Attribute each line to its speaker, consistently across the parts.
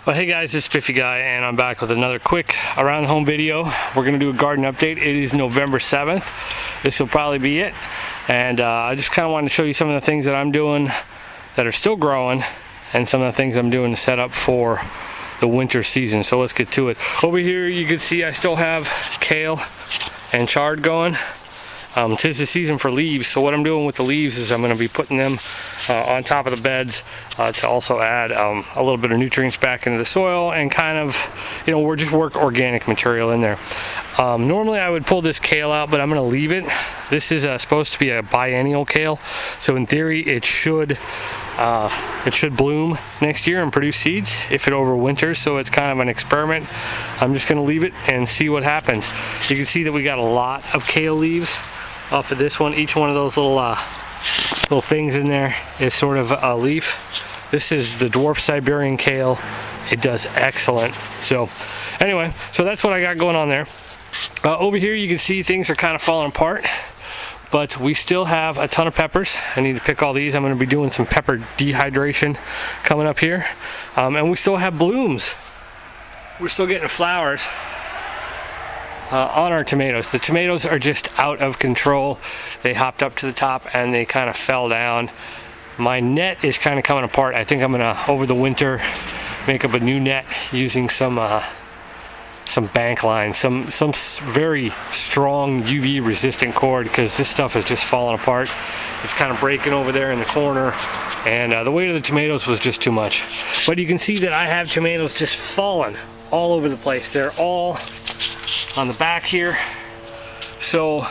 Speaker 1: Well, hey guys, this is Spiffy Guy, and I'm back with another quick around the home video. We're going to do a garden update. It is November 7th. This will probably be it. And I just kind of wanted to show you some of the things that I'm doing that are still growing, and some of the things I'm doing to set up for the winter season. So let's get to it. Over here you can see I still have kale and chard going. 'Tis the season for leaves, so what I'm doing with the leaves is I'm going to be putting them on top of the beds to also add a little bit of nutrients back into the soil, and kind of, we're just work organic material in there. Normally I would pull this kale out, but I'm going to leave it. This is supposed to be a biennial kale, so in theory it should bloom next year and produce seeds if it overwinters, so it's kind of an experiment. I'm just going to leave it and see what happens. You can see that we got a lot of kale leaves off of this one. Each one of those little things in there is sort of a leaf. This is the dwarf Siberian kale. It does excellent. So anyway, so that's what I got going on there. Over here you can see things are kind of falling apart, but we still have a ton of peppers. I need to pick all these. I'm going to be doing some pepper dehydration coming up here. And we still have blooms. We're still getting flowers on our tomatoes. The tomatoes are just out of control. They hopped up to the top and they kind of fell down. My net is kind of coming apart. I think I'm gonna, over the winter, make up a new net using some bank lines, some very strong UV resistant cord, because this stuff is just falling apart. It's kind of breaking over there in the corner, and the weight of the tomatoes was just too much. But you can see that I have tomatoes just falling all over the place. They're all on the back here, so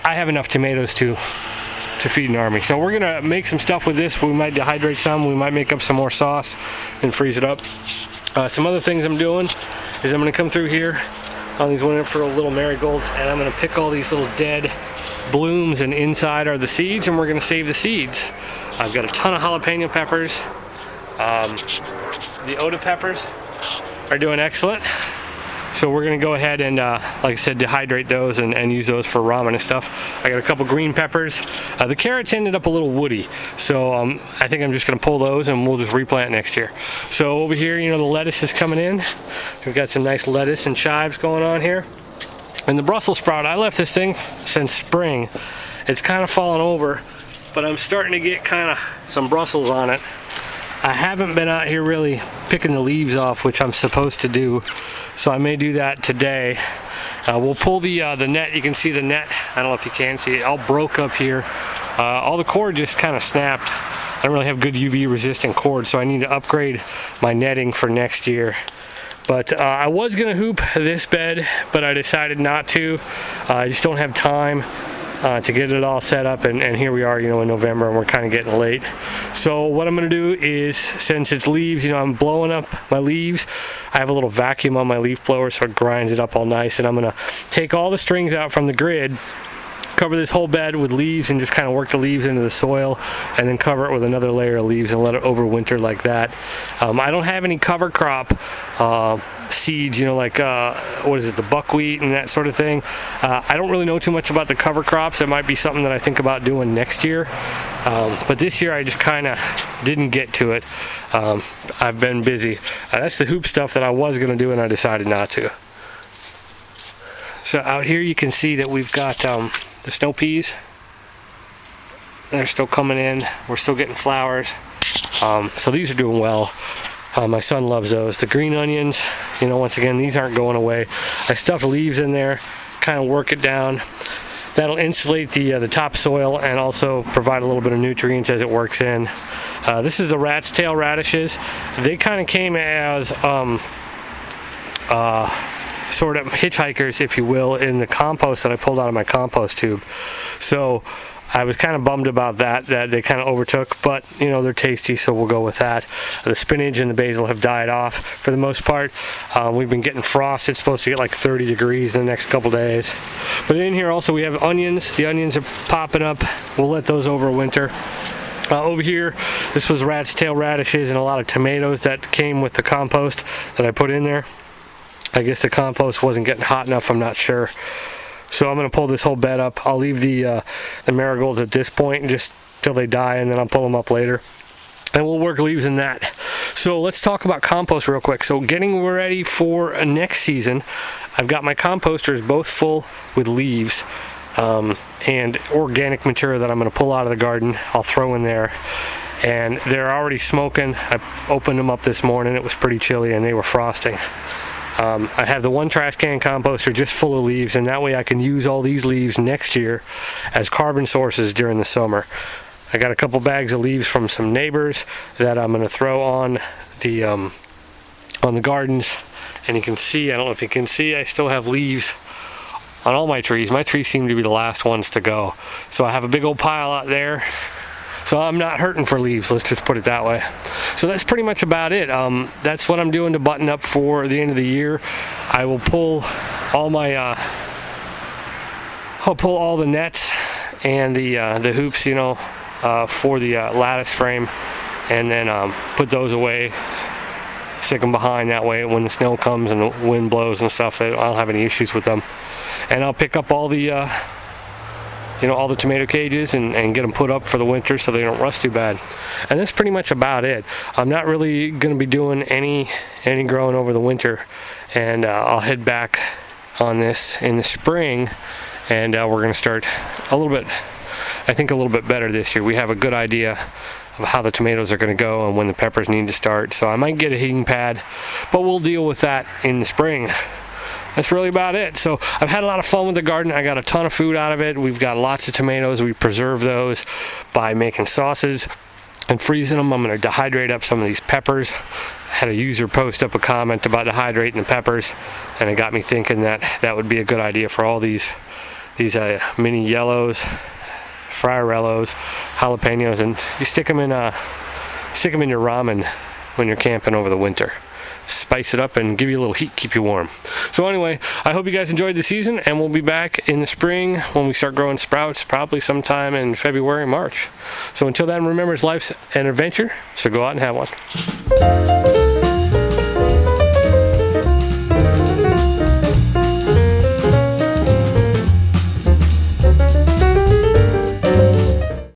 Speaker 1: I have enough tomatoes to feed an army. So we're gonna make some stuff with this. We might dehydrate some, we might make up some more sauce and freeze it up. Some other things I'm doing is I'm gonna come through here on these wonderful little marigolds, and I'm gonna pick all these little dead blooms, and inside are the seeds, and we're gonna save the seeds. I've got a ton of jalapeno peppers. The Oda peppers are doing excellent. So we're going to go ahead and, like I said, dehydrate those and use those for ramen and stuff. I got a couple green peppers. The carrots ended up a little woody, so I think I'm just going to pull those and we'll just replant next year. So over here, the lettuce is coming in. We've got some nice lettuce and chives going on here. And the Brussels sprout, I left this thing since spring. It's kind of fallen over, but I'm starting to get kind of some Brussels on it. I haven't been out here really picking the leaves off, which I'm supposed to do, so I may do that today. We'll pull the net. You can see the net. I don't know if you can see it. All broke up here. All the cord just kind of snapped. I don't really have good UV resistant cord, so I need to upgrade my netting for next year. But I was going to hoop this bed, but I decided not to. I just don't have time to get it all set up, and here we are, in November, and we're kind of getting late. So what I'm going to do is, since it's leaves, I'm blowing up my leaves. I have a little vacuum on my leaf blower, so it grinds it up all nice, and I'm going to take all the strings out from the grid, cover this whole bed with leaves, and just kind of work the leaves into the soil, and then cover it with another layer of leaves and let it overwinter like that. I don't have any cover crop seeds, like what is it, the buckwheat and that sort of thing. I don't really know too much about the cover crops. It might be something that I think about doing next year, but this year I just kind of didn't get to it. I've been busy. That's the hoop stuff that I was going to do, and I decided not to. So out here you can see that we've got the snow peas. They're still coming in. We're still getting flowers. So these are doing well. My son loves those. The green onions, once again, these aren't going away. I stuff leaves in there, kind of work it down. That'll insulate the topsoil and also provide a little bit of nutrients as it works in. This is the rat's tail radishes. They kind of came as sort of hitchhikers, if you will, in the compost that I pulled out of my compost tube. So I was kind of bummed about that they kind of overtook, but they're tasty, so we'll go with that. The spinach and the basil have died off for the most part. We've been getting frost. It's supposed to get like 30 degrees in the next couple days. But in here also we have onions. The onions are popping up. We'll let those overwinter. Over here, this was rat's tail radishes and a lot of tomatoes that came with the compost that I put in there. I guess the compost wasn't getting hot enough, I'm not sure. So I'm going to pull this whole bed up. I'll leave the marigolds at this point just till they die, and then I'll pull them up later. And we'll work leaves in that. So let's talk about compost real quick. So getting ready for next season, I've got my composters both full with leaves and organic material that I'm going to pull out of the garden. I'll throw in there. And they're already smoking. I opened them up this morning. It was pretty chilly and they were frosting. I have the one trash can composter just full of leaves, and that way I can use all these leaves next year as carbon sources during the summer. I got a couple bags of leaves from some neighbors that I'm going to throw on the gardens, and you can see, I don't know if you can see, I still have leaves on all my trees. My trees seem to be the last ones to go. So I have a big old pile out there. So I'm not hurting for leaves, let's just put it that way. So that's pretty much about it. That's what I'm doing to button up for the end of the year. I will pull all my, I'll pull all the nets and the hoops, you know, for the lattice frame, and then put those away, stick them behind. That way when the snow comes and the wind blows and stuff, I don't have any issues with them. And I'll pick up all the you know, all the tomato cages and get them put up for the winter so they don't rust too bad. And that's pretty much about it. I'm not really going to be doing any growing over the winter, and I'll head back on this in the spring, and we're going to start a little bit, I think a little bit better this year. We have a good idea of how the tomatoes are going to go and when the peppers need to start. So I might get a heating pad, but we'll deal with that in the spring. That's really about it. So I've had a lot of fun with the garden. I got a ton of food out of it. We've got lots of tomatoes. We preserve those by making sauces and freezing them. I'm going to dehydrate up some of these peppers. I had a user post up a comment about dehydrating the peppers, and it got me thinking that that would be a good idea for all these mini yellows, friarellos, jalapenos, and you stick them in your ramen when you're camping over the winter. Spice it up and give you a little heat, keep you warm. So anyway, I hope you guys enjoyed the season, and we'll be back in the spring when we start growing sprouts, probably sometime in February, March. So until then, remember, it's life's an adventure, so go out and have one.